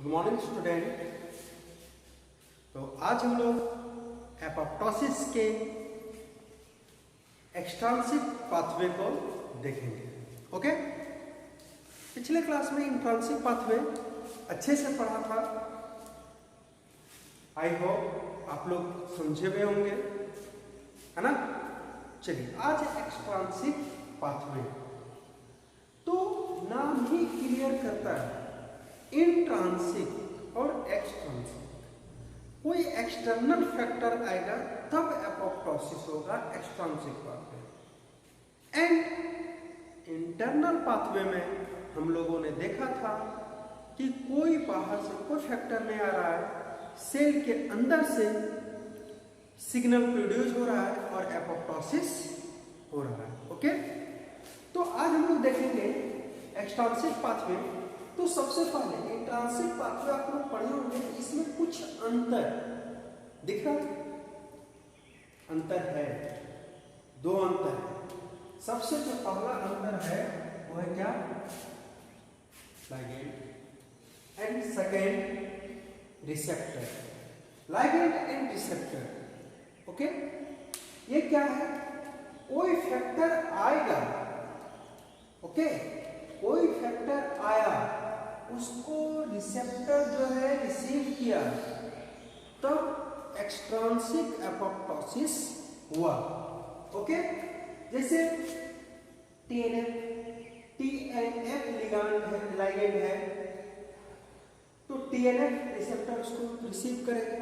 Good morning student. तो आज हम लोग एपोप्टोसिस के एक्सट्रांसिक पाथवे को देखेंगे। ओके, पिछले क्लास में इंट्रांसिक पाथवे अच्छे से पढ़ा था। आई होप आप लोग समझे हुए होंगे, है ना। चलिए आज एक्सट्रांसिक पाथवे, तो नाम ही क्लियर करता है इंट्रांसिक और एक्सट्रांसिक। कोई एक्सटर्नल फैक्टर आएगा तब एपोप्टोसिस होगा एक्सट्रांसिक पाथवे। एंड इंटरनल पाथवे में हम लोगों ने देखा था कि कोई बाहर से कोई फैक्टर नहीं आ रहा है, सेल के अंदर से सिग्नल प्रोड्यूस हो रहा है और एपोप्टोसिस हो रहा है। ओके, तो आज हम लोग देखेंगे एक्सट्रांसिक पाथवे। तो सबसे पहले इंट्रांसिक पाथवे आप लोग पढ़े होंगे, इसमें कुछ अंतर दिख रहा है। अंतर है, दो अंतर है। सबसे जो पहला अंतर है वो है क्या, ligand and second receptor. Ligand and receptor, okay, ये क्या है, कोई फैक्टर आएगा, ओके, कोई फैक्टर आया, उसको रिसेप्टर जो है रिसीव किया, तब एक्सट्रांसिक एपोप्टोसिस हुआ। ओके, जैसे TNF लिगैंड है, तो TNF रिसेप्टर उसको रिसीव करेगा।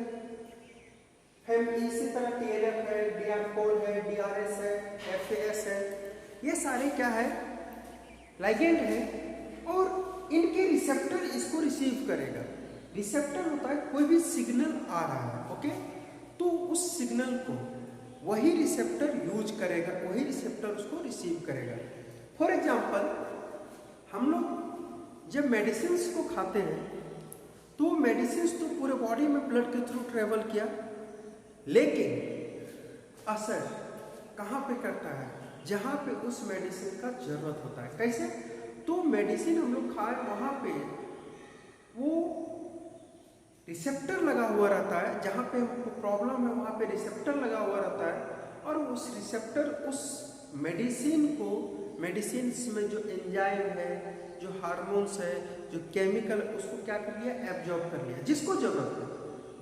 फिर इसी तरह TNF है, DR4 है, DRS है, FAS है, ये सारे क्या है, लाइगेंड है, और इनके रिसेप्टर इसको रिसीव करेगा। रिसेप्टर होता है कोई भी सिग्नल आ रहा है, ओके, तो उस सिग्नल को वही रिसेप्टर यूज करेगा, वही रिसेप्टर उसको रिसीव करेगा। फॉर एग्जांपल, हम लोग जब मेडिसिन को खाते हैं तो मेडिसिन तो पूरे बॉडी में ब्लड के थ्रू ट्रेवल किया, लेकिन असर कहाँ पे करता है, जहाँ पे उस मेडिसिन का जरूरत होता है। कैसे, तो मेडिसिन हम लोग खाए, वहाँ पे वो रिसेप्टर लगा हुआ रहता है, जहाँ पे हमको प्रॉब्लम है वहाँ पे रिसेप्टर लगा हुआ रहता है, और उस रिसेप्टर उस मेडिसिन को, मेडिसिन में जो एंजाइम है, जो हार्मोन्स है, जो केमिकल, उसको क्या कर लिया, एब्जॉर्ब कर लिया, जिसको जरूरत है।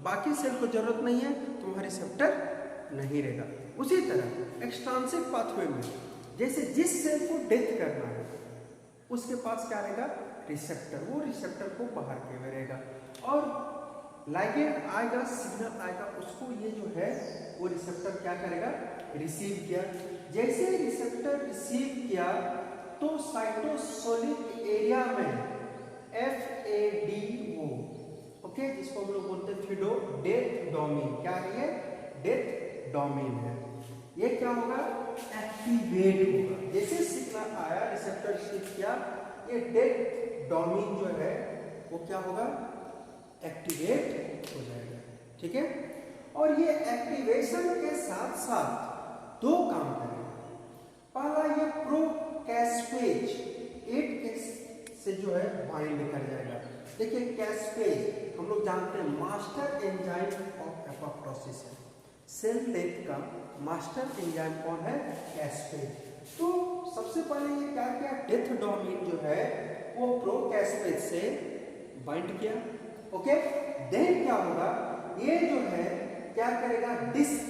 बाकी सेल को जरूरत नहीं है तो वहाँ रिसेप्टर नहीं रहेगा। उसी तरह एक्सट्रांसिक पाथवे में जैसे जिस सेल को डेथ करना है उसके पास क्या रहेगा, रिसेप्टर, वो रिसेप्टर को बाहर के में रहेगा, और लाइगेंड आएगा, सिग्नल आएगा, उसको ये जो है वो रिसेप्टर क्या करेगा, रिसीव किया। जैसे रिसेप्टर रिसीव किया तो साइटोसोलिक एरिया में FADO, ओके, जिसको हम लोग बोलते हैं फिडो, डेथ डोमेन, क्या है ये, डेथ डोमेन है। ये क्या होगा, एक्टिवेट होगा। जैसे सिग्नल आया, रिसेप्टर रिसीव किया, ये डेथ डोमेन जो है वो क्या होगा, एक्टिवेट हो जाएगा। ठीक है, और ये एक्टिवेशन के साथ साथ दो काम करेगा। पहला, ये प्रोकैस्पेज 8 से जो है बाइंड कर जाएगा। देखिए कैस्पेज हम लोग जानते हैं मास्टर एंजाइम ऑफ एपोप्टोसिस है। सेल डेथ का मास्टर एंजाइम कौन है, कैस्पेज। तो सबसे पहले ये क्या किया, डेथ डोमेन जो है वो प्रोकैस्पेज से बाइंड किया। ओके, देन क्या होगा, ये जो है क्या करेगा, डिस्क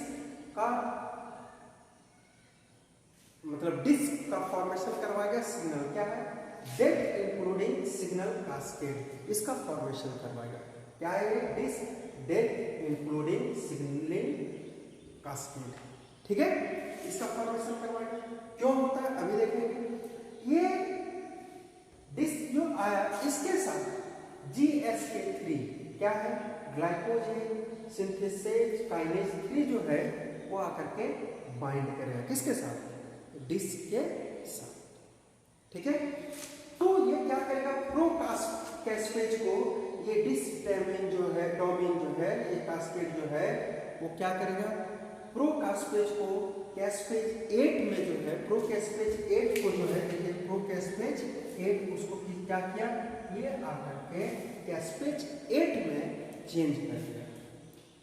का मतलब डिस्क का फॉर्मेशन करवाएगा। सिग्नल क्या है, डेथ इंक्लूडिंग सिग्नल कास्केड, इसका फॉर्मेशन करवाएगा। क्या है ये, disc death including signalling cascade. ठीक है, इसका फॉर्मेशन करवाएगा। क्यों होता है अभी देखेंगे। ये डिस्क जो आया, इसके साथ GSK3 क्या है, ग्लाइकोजेन सिंथेसेज काइनेज 3 जो है वो आकर के बाइंड करेगा, किसके साथ, डिस्क के साथ। ठीक है, तो ये क्या करेगा, प्रोकैस्पेज को, ये डिस्क डोमेन जो है, ये कास्केड जो है वो क्या करेगा, प्रोकैस्पेज को कैस्पेज 8 में जो है, प्रोकैस्पेज 8 को जो है, देखिए प्रोकैस्पेज 8 उसको क्या किया, ये आकर के कैस्पेज 8 में चेंज कर दिया,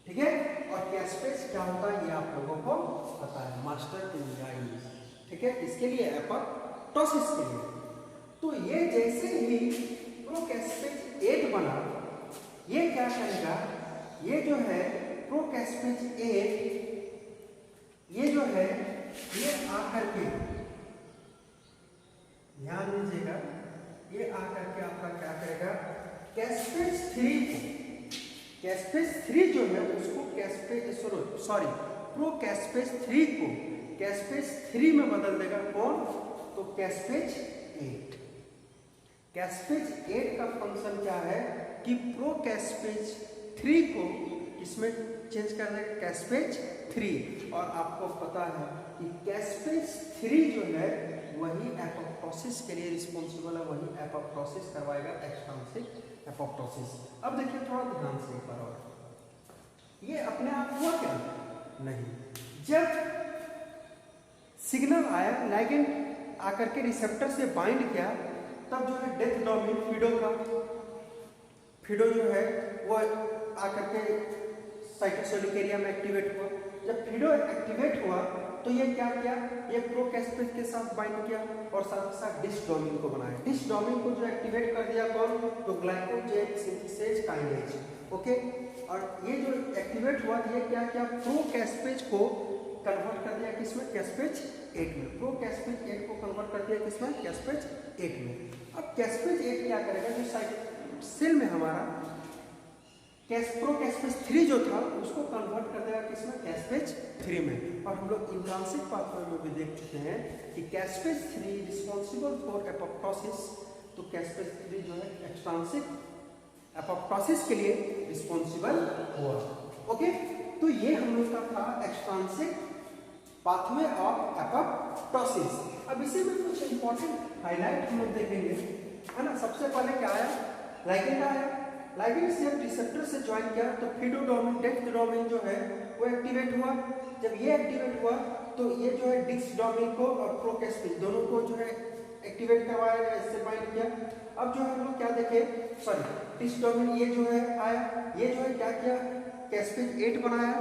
ठीक है। और कैस्पेज क्या होता है ये आप लोगों को पता है, मास्टर एंजाइम, ठीक है, इसके लिए एपोप्टोसिस के लिए। तो ये जैसे ही प्रोकैस्पेज 8 बना, ये क्या करेगा, ये जो है प्रोकैस्पेज 8 ये जो है ये आकर के, ध्यान दीजिएगा, ये आकर के आपका क्या करेगा, कैस्पेज 3 को, कैस्पेज 3 जो है उसको प्रोकैस्पेज 3 को कैस्पेज 3 में बदल देगा। कौन? तो कैस्पेज 8। कैस्पेज 8 का फंक्शन क्या है कि प्रोकैस्पेज 3 को इसमें चेंज कर देगा कैस्पेज 3। और आपको पता है कि कैस्पेज 3 जो है वही एपोप्टोसिस के लिए रिस्पॉन्सिबल है, वही एपोप्टोसिस करवाएगा, एक्सट्रिंसिक एपोप्टोसिस। अब देखिए थोड़ा ध्यान से एक बार और, ये अपने आप हुआ क्या? नहीं, जब सिग्नल आया, लाइगेंड आकर के रिसेप्टर से बाइंड किया, तब जो है डेथ डोमेन फिडो जो है वो आकर के साइटोसोलिक एरिया में एक्टिवेट हुआ। जब फिडो एक्टिवेट हुआ तो ये क्या किया, ये प्रोकैस्पेज के साथ बाइंड किया और साथ ही साथ डिस डोमेन को बनाया। डिस डोमेन को जो एक्टिवेट कर दिया कौन? तो ग्लाइकोजेन सिंथेसेज काइनेज, ओके। और ये जो एक्टिवेट हुआ ये क्या किया, प्रोकैस्पेज को कन्वर्ट कर दिया किसमें? कैस्पेज 8 में। प्रोकैस्पेज 8 को कन्वर्ट कर दिया किसमें? कैस्पेज 8 में। अब कैस्पेज 8 क्या करेगा, जो सेल में हमारा प्रोकैस्पेज 3 जो था उसको कन्वर्ट कर देगा किसमें? कैस्पेज 3 में। और हम लोग इंट्रांसिक पाथवे में भी देख चुके हैं कि कैस्पेज 3 रिस्पॉन्सिबल फॉर एपोप्टोसिस, तो कैस्पेज 3 जो है एक्सट्रांसिक एपोप्टोसिस के लिए रिस्पॉन्सिबल हुआ, ओके। तो ये हम लोग का था एक्सट्रांसिक पाथवे ऑफ एपोप्टोसिस। अब इसी में कुछ इंपॉर्टेंट हाईलाइट हम लोग देखेंगे, है ना। सबसे पहले क्या आया? लाइगेंड आया। लाइगेंड से जब रिसेप्टर से ज्वाइन किया तो फिडो डोमेन, डेथ डोमेन जो है वो एक्टिवेट हुआ। जब ये एक्टिवेट हुआ तो ये जो है डिस डोमेन को और प्रोकैस्पेज दोनों को जो है एक्टिवेट करवाया, इससे बाइंड किया। अब जो है हम लोग क्या देखे, डिस डोमेन ये जो है आया, ये जो है क्या किया, कैस्पेज 8 बनाया।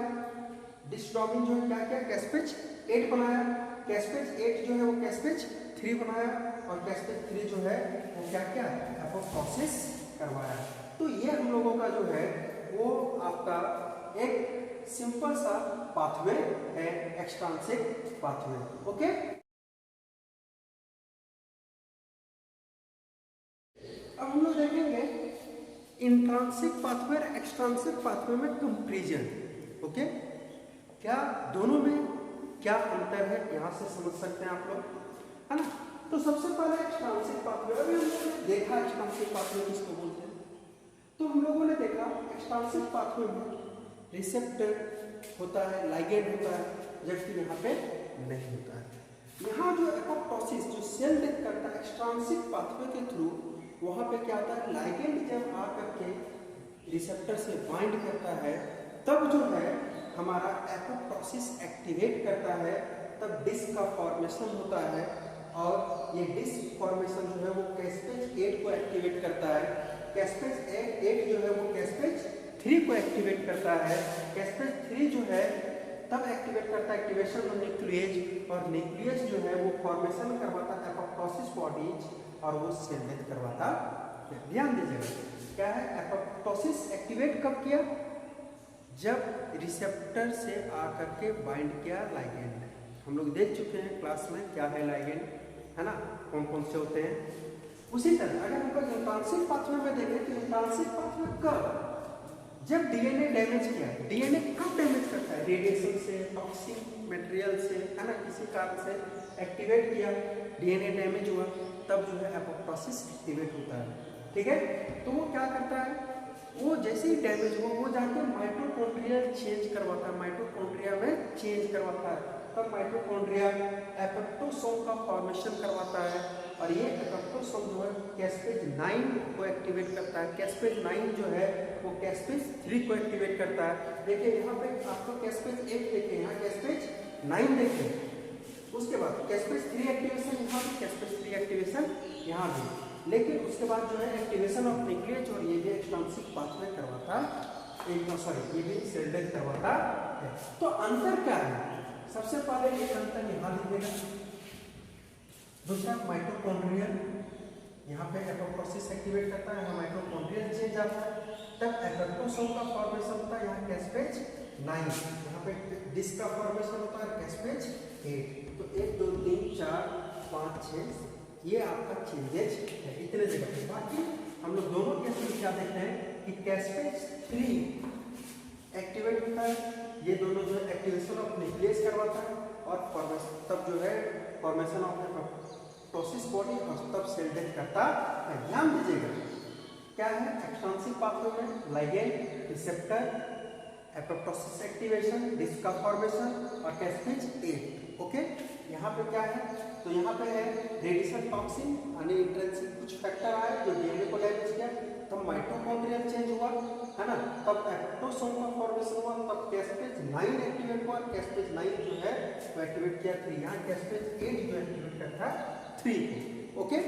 डिस डोमेन जो है क्या किया, कैस्पेज 8 बनाया। कैस्पेज 8 जो है वो कैस्पेज 3 बनाया और कैस्पेज 3 जो है वो क्या किया, एपोप्टोसिस करवाया। तो ये हम लोगों का जो है वो आपका एक सिंपल सा पाथवे है, एक्सट्रांसिक पाथवे, ओके। अब हम लोग देखेंगे इंट्रांसिक पाथवे और एक्सट्रांसिक पाथवे में कंपैरिजन, ओके। क्या दोनों में क्या अंतर है, यहाँ से समझ सकते हैं आप लोग, है ना। तो सबसे पहले एक्सट्रांसिक पाथवे, अभी हम लोगों ने देखा एक्सट्रांसिक पाथवे किसको बोलते हैं। तो हम लोगों ने देखा एक्सट्रांसिक पाथवे में रिसेप्टर होता है, लाइगेंड होता है, जबकि यहाँ पे नहीं होता है। यहाँ जो एपोप्टोसिस जो सेल डेथ करता है एक्सट्रांसिक पाथवे के थ्रू, वहाँ पे क्या होता है, लाइगेंड जब आकर के रिसेप्टर से बाइंड करता है तब जो है हमारा एपोप्टोसिस एक्टिवेट करता है, तब डिस्क का फॉर्मेशन होता है। और ये डिस्क फॉर्मेशन जो है वो कैस्पेज 8 को एक्टिवेट करता है। कैस्पेज 8 जो है वो कैस्पेज 3 को एक्टिवेट करता है। कैस्पेज 3 जो है तब एक्टिवेट करता है एक्टिवेशन ऑफ न्यूक्लियस, और न्यूक्लियस जो है वो फॉर्मेशन करवाता है एपोप्टोसिस बॉडीज और वो सेल डेथ करवाता है। ध्यान दीजिएगा क्या है, एपोप्टोसिस एक्टिवेट कब किया, जब रिसेप्टर से आकर के बाइंड किया लाइगेंड। हम लोग देख चुके हैं क्लास में क्या है लाइगेंड, है ना, कौन कौन से होते हैं। उसी तरह अगर हम लोग इंट्रांसिक पाथवे में देखें तो इंट्रांसिक पाथवे कब, जब डीएनए डैमेज किया। डीएनए कब डैमेज करता है, रेडिएशन से, टॉक्सिक मटेरियल से, है ना, किसी कारण से एक्टिवेट किया, डीएनए डैमेज हुआ, तब जो है एपोप्टोसिस एक्टिवेट होता है, ठीक है। तो वो क्या करता है, वो जैसे ही डैमेज हुआ वो जाके माइटोकॉन्ड्रिया चेंज करवाता है, माइटोकॉन्ड्रिया में चेंज करवाता है। तब माइटोकॉन्ड्रिया एपोप्टोसोम का फॉर्मेशन करवाता है और ये एपोप्टोसोम जो है कैस्पेज 9 को एक्टिवेट करता है। कैस्पेज 9 जो है वो कैस्पेज 3 को एक्टिवेट करता है। देखिए यहाँ पे आपको कैस्पेज 8 देखे, यहाँ कैस्पेज 9 देखे, उसके बाद कैस्पेज 3 एक्टिवेशन यहाँ भी, कैस्पेज 3 एक्टिवेशन यहाँ भी। लेकिन उसके बाद जो है एक्टिवेशन ऑफ न्यूक्लियस और ये भी एक्सट्रिंसिक पाथवे करवाता ये भी सेल डेथ करवाता है। तो अंतर क्या है? सबसे पहले एक अंतर यहाँ लिखेगा, दूसरा माइटोकॉन्ड्रियल, यहाँ पे एपोप्टोसिस एक्टिवेट करता है, यहाँ माइटोकॉन्ड्रियल चेंज आता है, तब एपोप्टोसोम का फॉर्मेशन होता है, यहाँ कैस्पेज 9, यहाँ पे डिस्क का फॉर्मेशन होता है कैस्पेज 8। तो 1 2 3 4 5 6 ये आपका चेंजेज है इतने जगह पे। बाकी हम लोग दोनों केस में क्या देखते हैं कि कैस्पेज 3 एक्टिवेट होता है, ये दोनों जो है एक्टिवेशन ऑफ न्यूक्लियस करवाता है और फॉर्मेशन तब जो है फॉर्मेशन ऑफ एपोप्टोसिस बॉडी और तब सेल डेथ करता है। ध्यान दीजिएगा क्या है एक्सट्रिंसिक पाथवे में ligand, receptor, apoptosis activation, disc का फॉर्मेशन और कैस्पेज 8। ओके, यहाँ पे क्या है? तो यहाँ पे है रेडिएशन टॉक्सिन यानी इंट्रिंसिक कुछ फैक्टर आए जो डीएनए को डैमेज किया, तब माइटोकॉन्ड्रियल चेंज हुआ है ना, तब एपोप्टोसोम का फॉर्मेशन हुआ, तब कैस्पेज 9 एक्टिवेट हुआ, कैस्पेज 9 जो है वो एक्टिवेट किया 3, यहाँ कैस्पेज 8 जो एक्टिवेट करता है 3 को। ओके,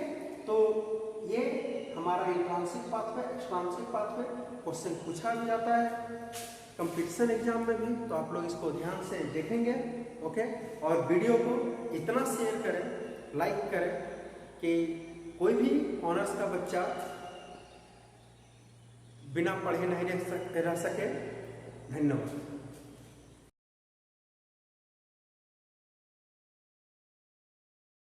तो ये हमारा intrinsic pathway, extrinsic pathway question पूछा भी जाता है कंपटीशन एग्जाम में भी, तो आप लोग इसको ध्यान से देखेंगे। ओके, और वीडियो को इतना शेयर करें, लाइक करें कि कोई भी ऑनर्स का बच्चा बिना पढ़े नहीं रह सके। धन्यवाद।